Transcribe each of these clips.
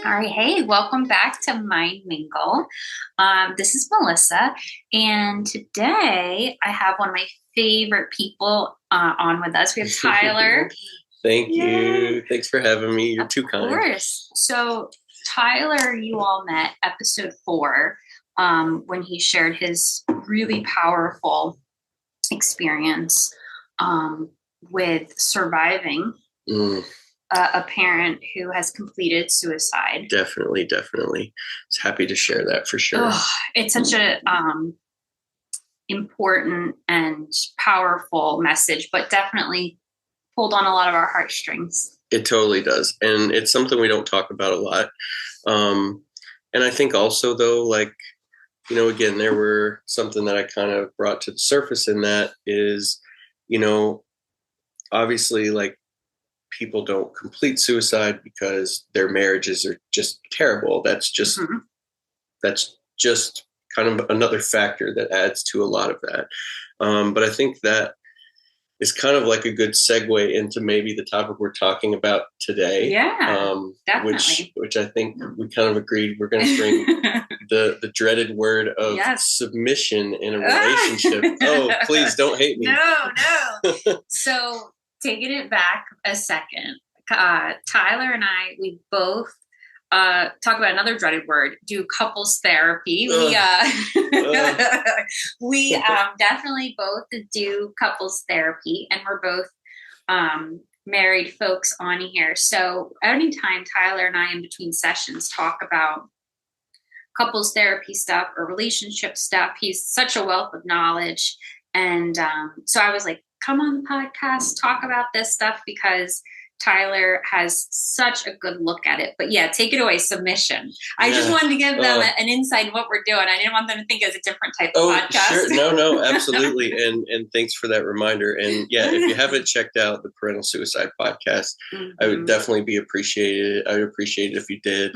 All right. Hey, welcome back to Mingle. This is Melissa, and today I have one of my favorite people on with us. We have Tyler. Thank Yay. you. Thanks for having me. You're too kind. Of course. So, Tyler, you all met episode 4 when he shared his really powerful experience with surviving. A parent who has completed suicide. Definitely. It's happy to share that for sure. Oh, it's such a important and powerful message, but definitely pulled on a lot of our heartstrings. It totally does. And it's something we don't talk about a lot. And I think also, though, again, there were something that I kind of brought to the surface in that is, obviously, people don't complete suicide because their marriages are just terrible. That's just kind of another factor that adds to a lot of that. But I think that is kind of like a good segue into maybe the topic we're talking about today. Yeah, definitely. Which I think we kind of agreed we're going to bring the dreaded word of submission in a relationship. Oh, please don't hate me. No. So taking it back a second, Tyler and I, we both talk about another dreaded word, do couples therapy. We definitely both do couples therapy, and we're both married folks on here. So anytime Tyler and I in between sessions talk about couples therapy stuff or relationship stuff, he's such a wealth of knowledge. And so I was like, come on the podcast, talk about this stuff, because Tyler has such a good look at it. But yeah, take it away, submission. I just wanted to give them an insight in what we're doing. I didn't want them to think it was a different type of podcast. Sure. No, absolutely. And thanks for that reminder. And yeah, if you haven't checked out the Parental Suicide podcast, I would definitely be appreciated. I would appreciate it if you did.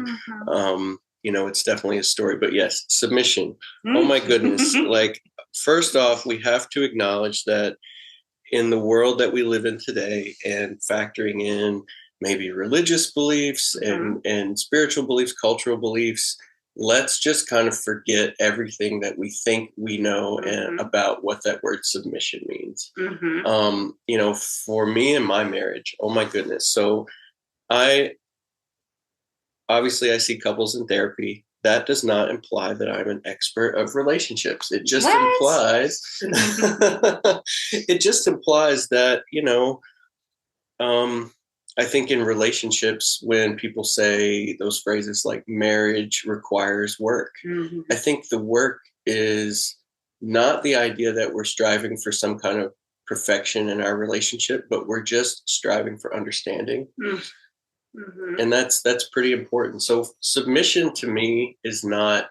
It's definitely a story. But yes, submission. Oh my goodness. First off, we have to acknowledge that in the world that we live in today, and factoring in maybe religious beliefs and spiritual beliefs, cultural beliefs, let's just kind of forget everything that we think we know and about what that word submission means. For me and my marriage, oh my goodness. So I see couples in therapy. That does not imply that I'm an expert of relationships. It just implies that, I think in relationships, when people say those phrases like marriage requires work, I think the work is not the idea that we're striving for some kind of perfection in our relationship, but we're just striving for understanding. And that's pretty important. So submission to me is not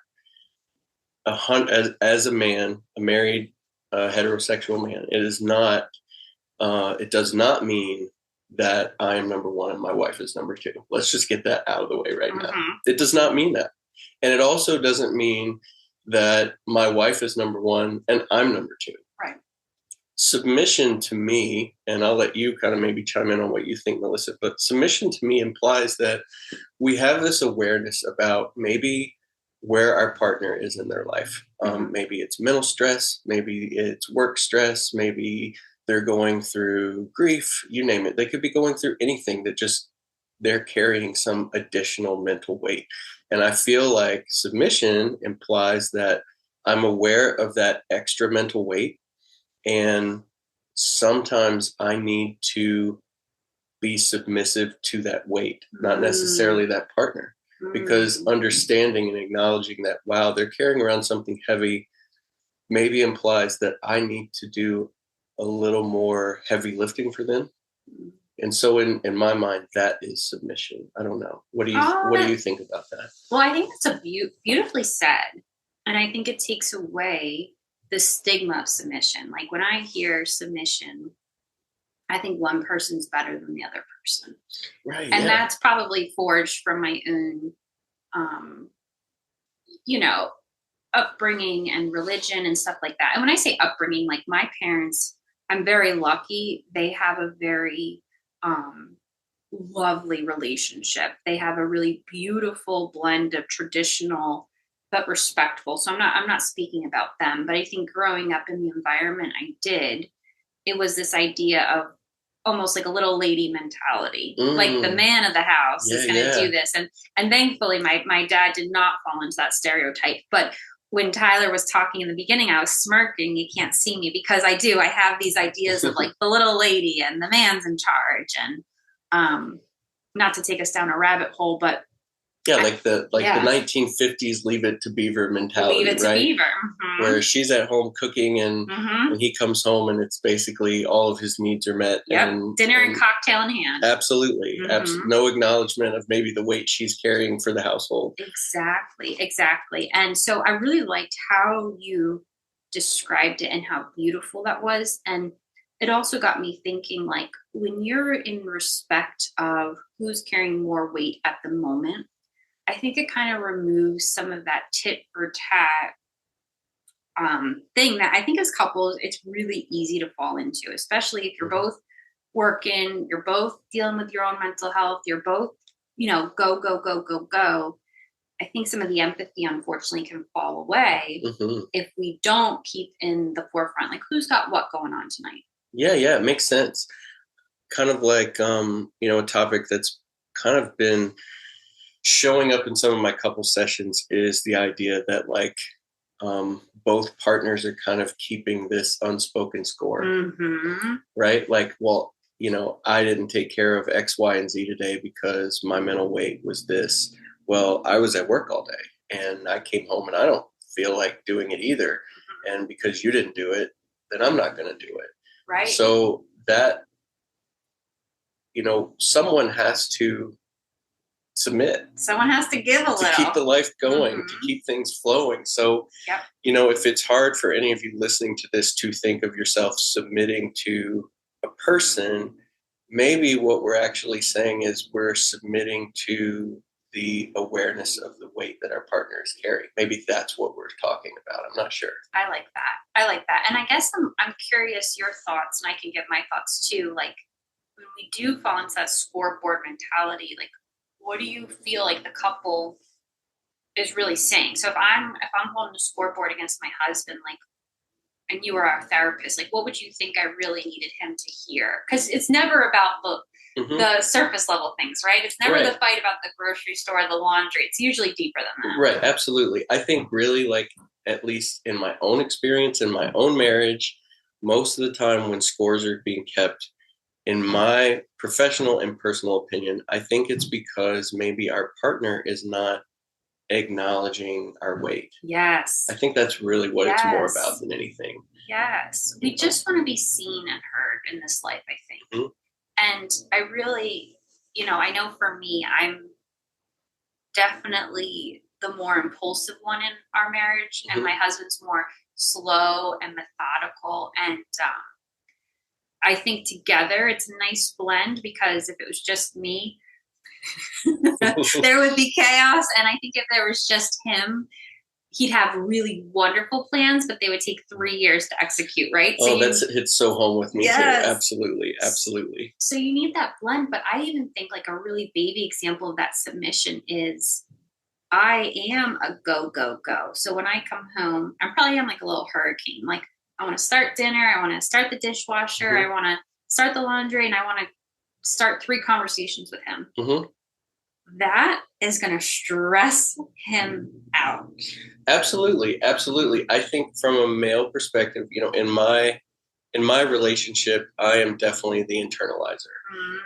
as a man, a married heterosexual man. It is not. It does not mean that I am number one and my wife is number two. Let's just get that out of the way right now. It does not mean that, and it also doesn't mean that my wife is number one and I'm number two. Right. Submission to me, and I'll let you kind of maybe chime in on what you think, Melissa, but submission to me implies that we have this awareness about maybe where our partner is in their life. Maybe it's mental stress, maybe it's work stress, maybe they're going through grief, you name it. They could be going through anything that just they're carrying some additional mental weight. And I feel like submission implies that I'm aware of that extra mental weight. And sometimes I need to be submissive to that weight, not necessarily that partner, because understanding and acknowledging that, wow, they're carrying around something heavy maybe implies that I need to do a little more heavy lifting for them. And so in my mind, that is submission. I don't know. What do you think about that? Well, I think that's beautifully said. And I think it takes away the stigma of submission. Like when I hear submission, I think one person's better than the other person. Right. And that's probably forged from my own, upbringing and religion and stuff like that. And when I say upbringing, like my parents, I'm very lucky. They have a very lovely relationship. They have a really beautiful blend of traditional but respectful. So I'm not speaking about them, but I think growing up in the environment I did, it was this idea of almost like a little lady mentality. Like the man of the house Yeah, is going to do this. And thankfully my dad did not fall into that stereotype. But when Tyler was talking in the beginning, I was smirking. You can't see me because I have these ideas of like the little lady and the man's in charge, and not to take us down a rabbit hole, but yeah, like the 1950s Leave It to Beaver mentality, leave it to right? Beaver. Mm-hmm. Where she's at home cooking, and when he comes home, and it's basically all of his needs are met. Yep. And dinner and cocktail in hand. Absolutely. No acknowledgement of maybe the weight she's carrying for the household. Exactly. And so I really liked how you described it and how beautiful that was. And it also got me thinking, like, when you're in respect of who's carrying more weight at the moment, I think it kind of removes some of that tit for tat thing that I think as couples, it's really easy to fall into, especially if you're both working, you're both dealing with your own mental health, you're both, go, go, go, go, go. I think some of the empathy, unfortunately, can fall away if we don't keep in the forefront, like who's got what going on tonight. Yeah, it makes sense. Kind of like, a topic that's kind of been showing up in some of my couple sessions is the idea that like both partners are kind of keeping this unspoken score, right? Like, well, I didn't take care of X, Y, and Z today because my mental weight was this. Well, I was at work all day and I came home and I don't feel like doing it either. And because you didn't do it, then I'm not going to do it. Right. So that, someone has to submit. Someone has to give a little. To keep the life going, to keep things flowing. So, if it's hard for any of you listening to this to think of yourself submitting to a person, maybe what we're actually saying is we're submitting to the awareness of the weight that our partner is carrying. Maybe that's what we're talking about. I'm not sure. I like that. And I guess I'm curious your thoughts, and I can give my thoughts too. Like when we do fall into that scoreboard mentality, like what do you feel like the couple is really saying? So if I'm holding a scoreboard against my husband, like, and you were our therapist, like what would you think I really needed him to hear? Because it's never about the surface level things, right? It's never the fight about the grocery store, the laundry. It's usually deeper than that. Right, absolutely. I think really, like, at least in my own experience, in my own marriage, most of the time when scores are being kept, in my professional and personal opinion, I think it's because maybe our partner is not acknowledging our weight. Yes. I think that's really what it's more about than anything. Yes. We just want to be seen and heard in this life, I think. And I really, I know for me, I'm definitely the more impulsive one in our marriage, and my husband's more slow and methodical. And I think together it's a nice blend, because if it was just me, there would be chaos. And I think if there was just him, he'd have really wonderful plans, but they would take 3 years to execute, right? So it hits so home with me too. Absolutely. So you need that blend. But I even think like a really baby example of that submission is I am a go, go, go. So when I come home, I probably am like a little hurricane. Like I want to start dinner. I want to start the dishwasher. I want to start the laundry, and I want to start 3 conversations with him. That is going to stress him out. Absolutely. I think from a male perspective, in my relationship, I am definitely the internalizer.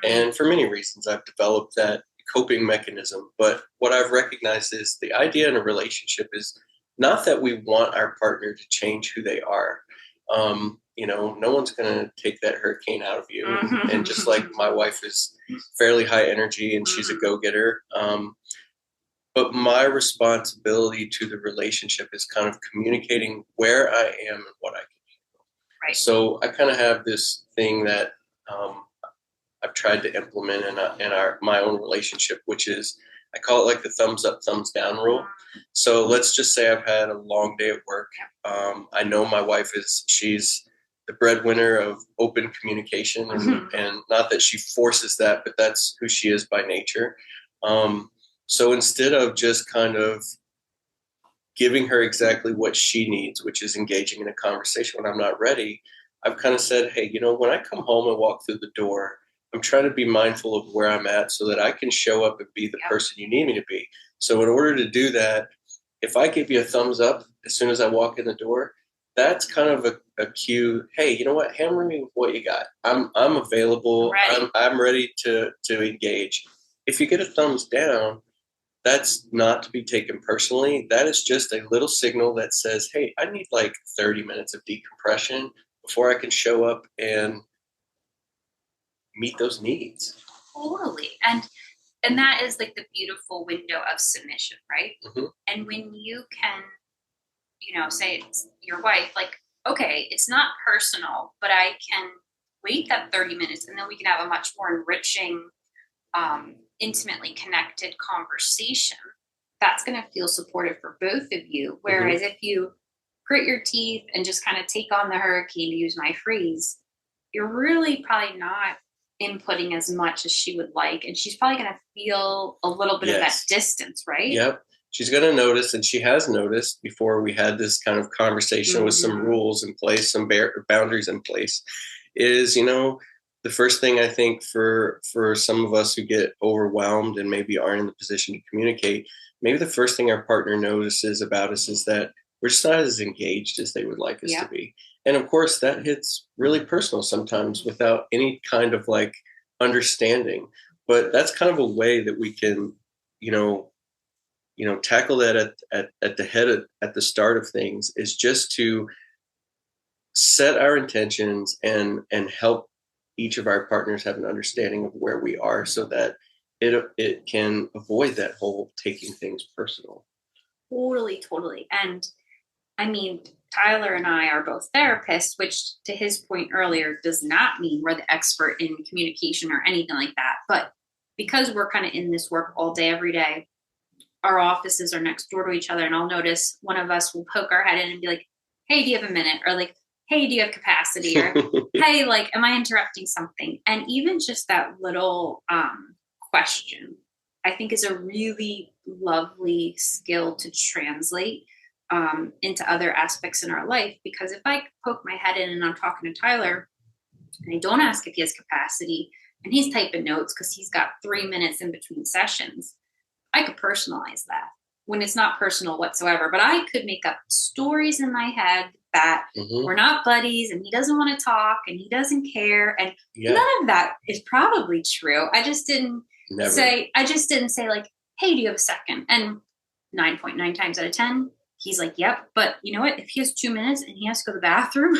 And for many reasons, I've developed that coping mechanism. But what I've recognized is the idea in a relationship is not that we want our partner to change who they are. No one's going to take that hurricane out of you. And just like my wife is fairly high energy and she's a go-getter. But my responsibility to the relationship is kind of communicating where I am and what I can do. Right. So I kind of have this thing that I've tried to implement in my own relationship, which is I call it like the thumbs up, thumbs down rule. So let's just say I've had a long day at work. I know my wife she's the breadwinner of open communication, and not that she forces that, but that's who she is by nature. So instead of just kind of giving her exactly what she needs, which is engaging in a conversation when I'm not ready, I've kind of said, hey, when I come home and walk through the door, I'm trying to be mindful of where I'm at so that I can show up and be the person you need me to be. So in order to do that, if I give you a thumbs up as soon as I walk in the door, that's kind of a cue. Hey, you know what? Hammer me with what you got. I'm available. I'm ready to engage. If you get a thumbs down, that's not to be taken personally. That is just a little signal that says, hey, I need like 30 minutes of decompression before I can show up and meet those needs. Totally. And that is like the beautiful window of submission, right? Mm-hmm. And when you can, say it's your wife, like, okay, it's not personal, but I can wait that 30 minutes and then we can have a much more enriching, intimately connected conversation. That's going to feel supportive for both of you. Whereas if you grit your teeth and just kind of take on the hurricane, to use my phrase, you're really probably not inputting as much as she would like. And she's probably going to feel a little bit of that distance, right? Yep. She's going to notice, and she has noticed before we had this kind of conversation with some rules in place, some boundaries in place, is, the first thing I think for some of us who get overwhelmed and maybe aren't in the position to communicate, maybe the first thing our partner notices about us is that we're just not as engaged as they would like us to be. And of course, that hits really personal sometimes without any kind of like understanding. But that's kind of a way that we can, tackle that at the head at the start of things, is just to set our intentions and help each of our partners have an understanding of where we are, so that it can avoid that whole taking things personal. Totally. And I mean, Tyler and I are both therapists, which, to his point earlier, does not mean we're the expert in communication or anything like that. But because we're kind of in this work all day, every day, our offices are next door to each other. And I'll notice one of us will poke our head in and be like, hey, do you have a minute? Or like, hey, do you have capacity? Or, hey, like, am I interrupting something? And even just that little question, I think, is a really lovely skill to translate into other aspects in our life. Because if I poke my head in and I'm talking to Tyler and I don't ask if he has capacity and he's typing notes because he's got 3 minutes in between sessions, I could personalize that when it's not personal whatsoever. But I could make up stories in my head that we're not buddies and he doesn't want to talk and he doesn't care. And none of that is probably true. I just didn't say like, hey, do you have a second? And 9.9 times out of 10, he's like, yep. But you know what? If he has 2 minutes and he has to go to the bathroom,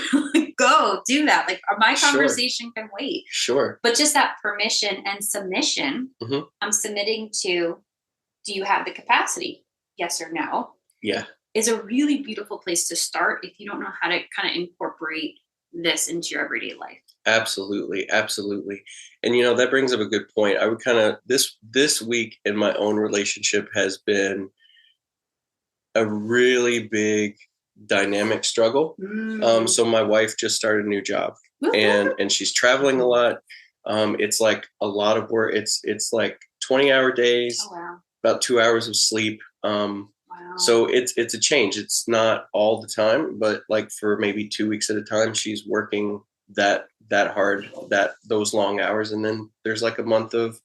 go do that. Like, my conversation can wait. Sure. But just that permission and submission, I'm submitting to, do you have the capacity? Yes or no? Yeah. Is a really beautiful place to start if you don't know how to kind of incorporate this into your everyday life. Absolutely. And, that brings up a good point. I would kind of, this week in my own relationship has been a really big dynamic struggle. So my wife just started a new job and she's traveling a lot. It's like a lot of work. It's like 20-hour days, about 2 hours of sleep. So it's a change. It's not all the time, but like for maybe 2 weeks at a time, she's working that hard, those long hours. And then there's like a month of,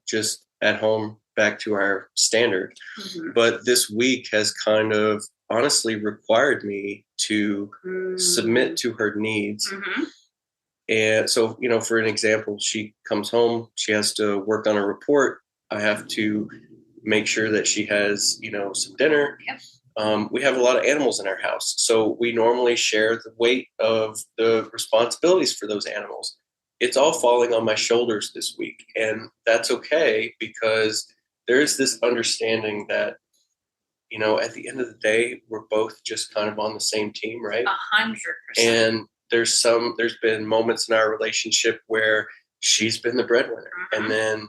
just at home, back to our standard. But this week has kind of honestly required me to submit to her needs. And so, for an example, she comes home, she has to work on a report. I have to make sure that she has, some dinner. We have a lot of animals in our house. So we normally share the weight of the responsibilities for those animals. It's all falling on my shoulders this week. And that's okay, because there's this understanding that, at the end of the day, we're both just kind of on the same team, right? 100%. And there's been moments in our relationship where she's been the breadwinner. And then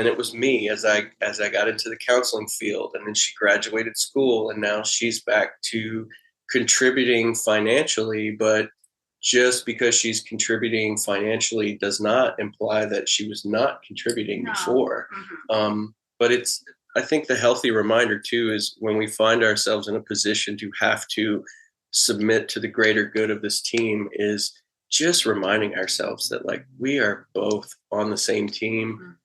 it was me as I got into the counseling field, and then she graduated school, and now she's back to contributing financially, but just because she's contributing financially does not imply that she was not contributing before. But I think the healthy reminder too is when we find ourselves in a position to have to submit to the greater good of this team, is just reminding ourselves that like we are both on the same team,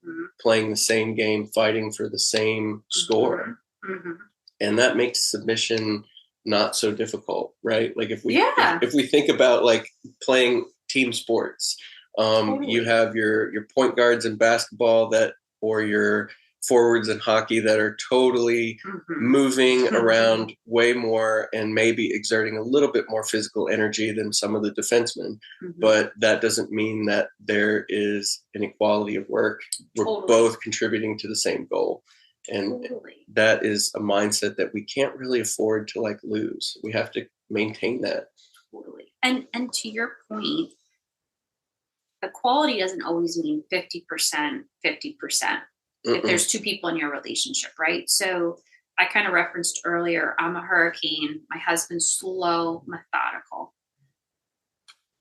playing the same game, fighting for the same score. And that makes submission not so difficult, right? Like if we think about like playing team sports, you have your point guards in basketball or your forwards in hockey that are totally moving around way more and maybe exerting a little bit more physical energy than some of the defensemen. But that doesn't mean that there is an equality of work. We're both contributing to the same goal. And that is a mindset that we can't really afford to like lose. We have to maintain that. And to your point, equality doesn't always mean 50%, 50%. If there's two people in your relationship, right? So I kind of referenced earlier, I'm a hurricane. My husband's slow, methodical.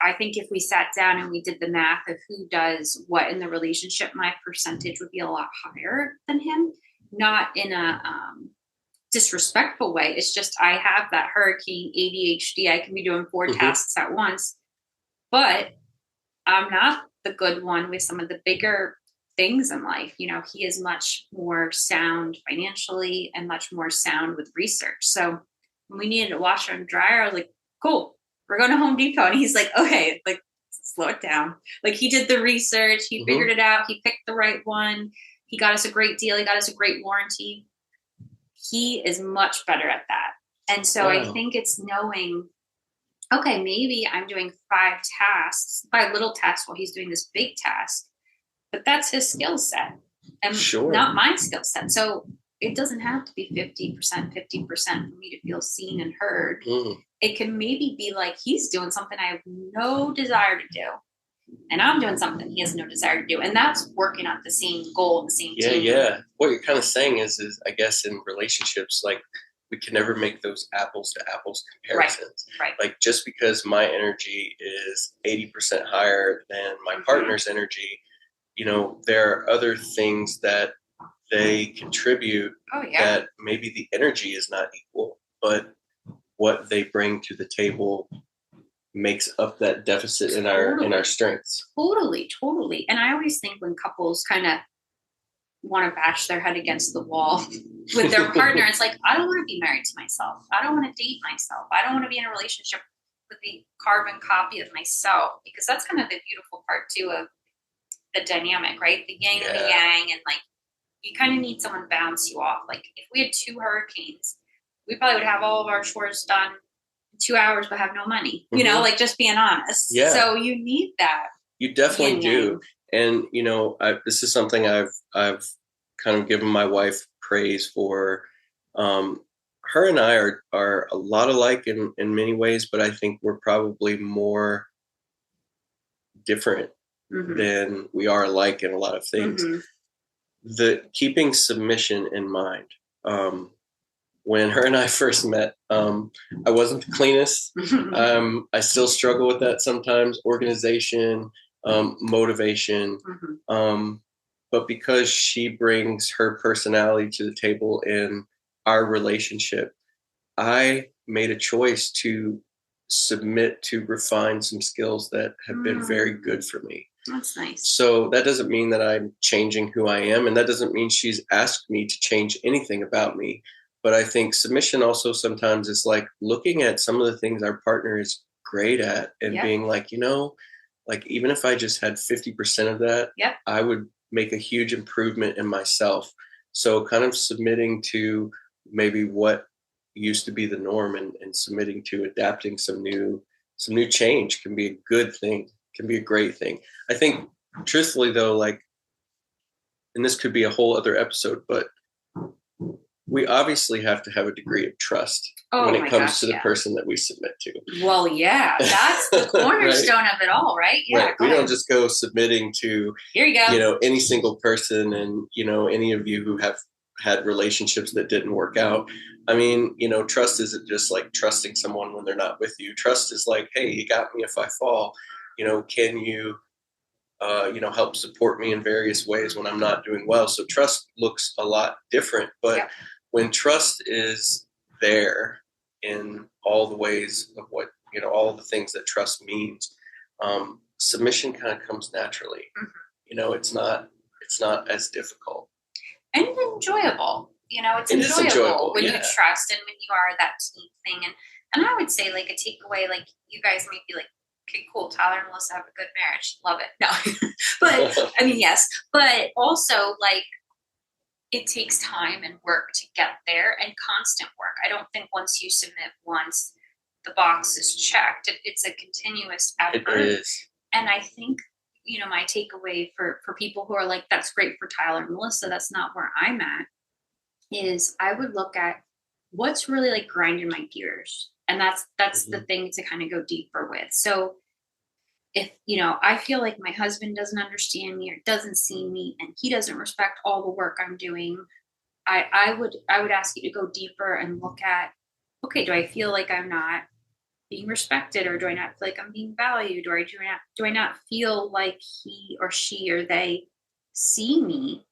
I think if we sat down and we did the math of who does what in the relationship, my percentage would be a lot higher than him. Not in a disrespectful way. It's just I have that hurricane ADHD. I can be doing 4 tasks at once, but I'm not the good one with some of the bigger things in life. You know, he is much more sound financially and much more sound with research. So when we needed a washer and dryer, I was like, cool, we're going to Home Depot. And he's like, okay, like slow it down. Like he did the research, he figured it out, he picked the right one. He got us a great deal. He got us a great warranty. He is much better at that. And so I think it's knowing, okay, maybe I'm doing 5 tasks, 5 little tasks while he's doing this big task, but that's his skill set and not my skill set. So it doesn't have to be 50%, 50% for me to feel seen and heard. It can maybe be like he's doing something I have no desire to do. And I'm doing something he has no desire to do. And that's working on the same goal, the same team. Yeah. What you're kind of saying is I guess in relationships, like we can never make those apples to apples comparisons. Right. Like just because my energy is 80% higher than my partner's energy, you know, there are other things that they contribute that maybe the energy is not equal, but what they bring to the table makes up that deficit in our strengths. Totally. And I always think when couples kind of want to bash their head against the wall with their partner, it's like, I don't want to be married to myself. I don't want to date myself. I don't want to be in a relationship with the carbon copy of myself, because that's kind of the beautiful part too of the dynamic, right? The yin and the yang, and like you kind of need someone to bounce you off. Like if we had 2 hurricanes, we probably would have all of our chores done 2 hours but have no money, you know, like just being honest. So you need that. You definitely do. And you know, this is something I've kind of given my wife praise for. Her and I are a lot alike in many ways, but I think we're probably more different than we are alike in a lot of things. The keeping submission in mind. When her and I first met, I wasn't the cleanest. I still struggle with that sometimes, organization, motivation. But because she brings her personality to the table in our relationship, I made a choice to submit to refine some skills that have been very good for me. That's nice. So that doesn't mean that I'm changing who I am, and that doesn't mean she's asked me to change anything about me. But I think submission also sometimes is like looking at some of the things our partner is great at and being like, you know, like even if I just had 50% of that, I would make a huge improvement in myself. So kind of submitting to maybe what used to be the norm and submitting to adapting some new change can be a good thing, can be a great thing. I think truthfully though, like, and this could be a whole other episode, but we obviously have to have a degree of trust when it comes to the person that we submit to. Well, that's the cornerstone of it all, right? Right. We don't just go submitting to, here you go, you know, any single person. And, you know, any of you who have had relationships that didn't work out. I mean, trust isn't just like trusting someone when they're not with you. Trust is like, hey, you got me if I fall. Can you, help support me in various ways when I'm not doing well? So trust looks a lot different. But when trust is there in all the ways of what, all the things that trust means, submission kind of comes naturally. It's not as difficult. And enjoyable. It's enjoyable when you trust and when you are that team thing. And I would say, like, a takeaway, like, you guys may be like, okay, cool, Tyler and Melissa have a good marriage. Love it. No. But, I mean, yes. But also, like, it takes time and work to get there and constant work. I don't think once you submit once, the box is checked. It's a continuous effort. It is. And I think, my takeaway for people who are like, that's great for Tyler and Melissa, that's not where I'm at, is I would look at what's really like grinding my gears. And that's the thing to kind of go deeper with. So if, I feel like my husband doesn't understand me or doesn't see me and he doesn't respect all the work I'm doing, I would ask you to go deeper and look at, okay, do I feel like I'm not being respected, or do I not feel like I'm being valued, or do I not feel like he or she or they see me?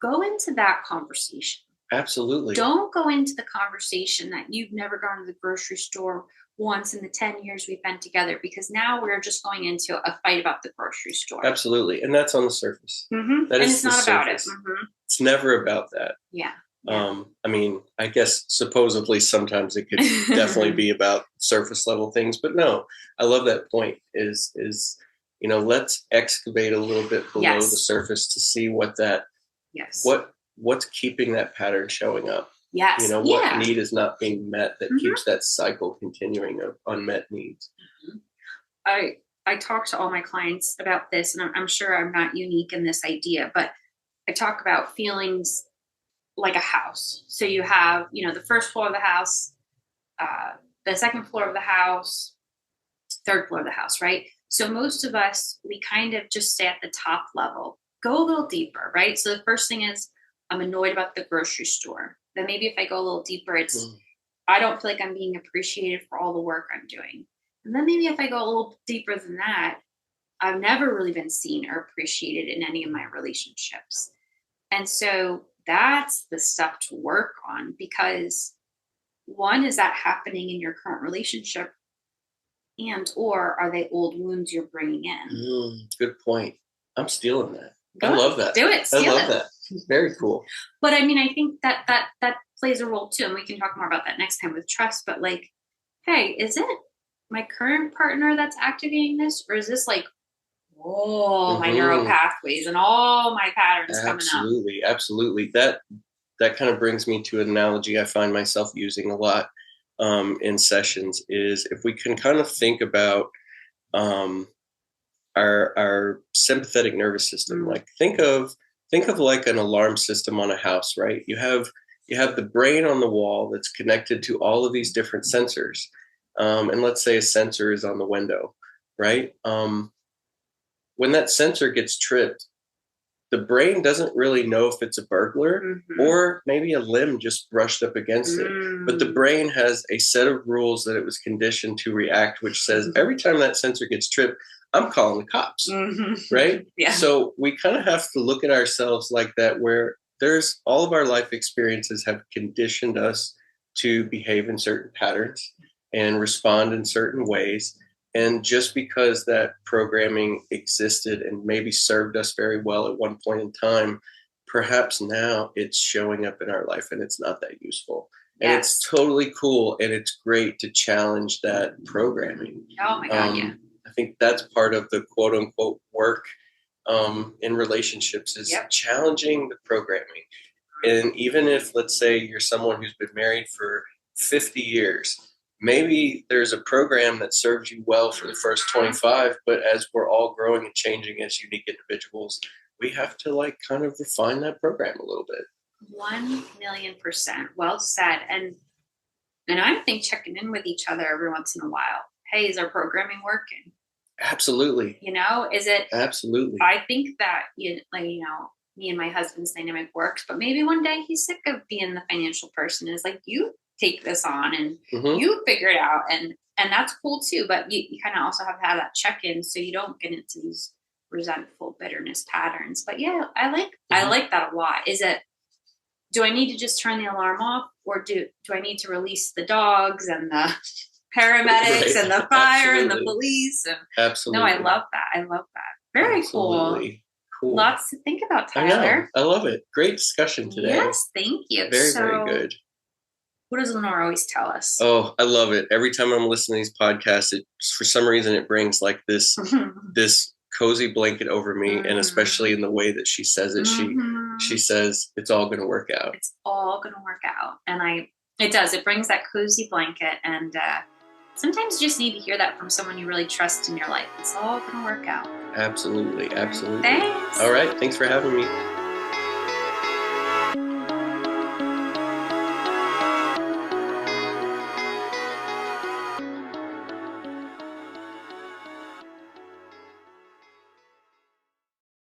Go into that conversation. Absolutely. Don't go into the conversation that you've never gone to the grocery store once in the 10 years we've been together, because now we're just going into a fight about the grocery store. Absolutely. And that's on the surface. Mm-hmm. And it's not about it. Mm-hmm. It's never about that. Yeah. I mean, I guess supposedly sometimes it could definitely be about surface level things, but no, I love that point is, let's excavate a little bit below the surface to see what that, what's keeping that pattern showing up. Yes. What need is not being met that keeps that cycle continuing of unmet needs. I talk to all my clients about this, and I'm sure I'm not unique in this idea, but I talk about feelings like a house. So you have, the first floor of the house, the second floor of the house, third floor of the house, right? So most of us, we kind of just stay at the top level, go a little deeper, right? So the first thing is, I'm annoyed about the grocery store. Then maybe if I go a little deeper, it's, I don't feel like I'm being appreciated for all the work I'm doing. And then maybe if I go a little deeper than that, I've never really been seen or appreciated in any of my relationships. And so that's the stuff to work on, because one, is that happening in your current relationship, and or are they old wounds you're bringing in? Good point. I'm stealing that. I love that. Do it. I love that. Very cool. But I mean, I think that plays a role too, and we can talk more about that next time with trust. But like, hey, is it my current partner that's activating this, or is this like, my neural pathways and all my patterns coming up? Absolutely. That kind of brings me to an analogy I find myself using a lot in sessions, is if we can kind of think about our sympathetic nervous system. Like think of like an alarm system on a house, right? You have the brain on the wall that's connected to all of these different sensors. And let's say a sensor is on the window, right? When that sensor gets tripped, the brain doesn't really know if it's a burglar or maybe a limb just brushed up against it. But the brain has a set of rules that it was conditioned to react, which says every time that sensor gets tripped, I'm calling the cops, right? Yeah. So we kind of have to look at ourselves like that, where there's all of our life experiences have conditioned us to behave in certain patterns and respond in certain ways. And just because that programming existed and maybe served us very well at one point in time, perhaps now it's showing up in our life and it's not that useful. And it's totally cool, and it's great to challenge that programming. Oh my God, yeah. I think that's part of the quote unquote work in relationships is challenging the programming. And even if, let's say, you're someone who's been married for 50 years, maybe there's a program that serves you well for the first 25, but as we're all growing and changing as unique individuals, we have to like kind of refine that program a little bit. 1,000,000%. Well said. And I think checking in with each other every once in a while. Hey, is our programming working? Absolutely. Is it? Absolutely. I think that, me and my husband's dynamic works, but maybe one day he's sick of being the financial person and is like, you take this on and you figure it out. And that's cool too. But you kind of also have to have that check-in so you don't get into these resentful bitterness patterns. But yeah, I like that a lot. Do I need to just turn the alarm off, or do I need to release the dogs and the paramedics and the fire and the police? And absolutely. No, I love that. Very absolutely. Cool. Lots to think about, Tyler. I love it. Great discussion today. Yes, thank you. Very good. What does Lenore always tell us? Oh, I love it. Every time I'm listening to these podcasts, for some reason it brings like this this cozy blanket over me, and especially in the way that she says it, she says it's all going to work out. It's all going to work out, and it does. It brings that cozy blanket, and sometimes you just need to hear that from someone you really trust in your life. It's all going to work out. Absolutely. Thanks. All right. Thanks for having me.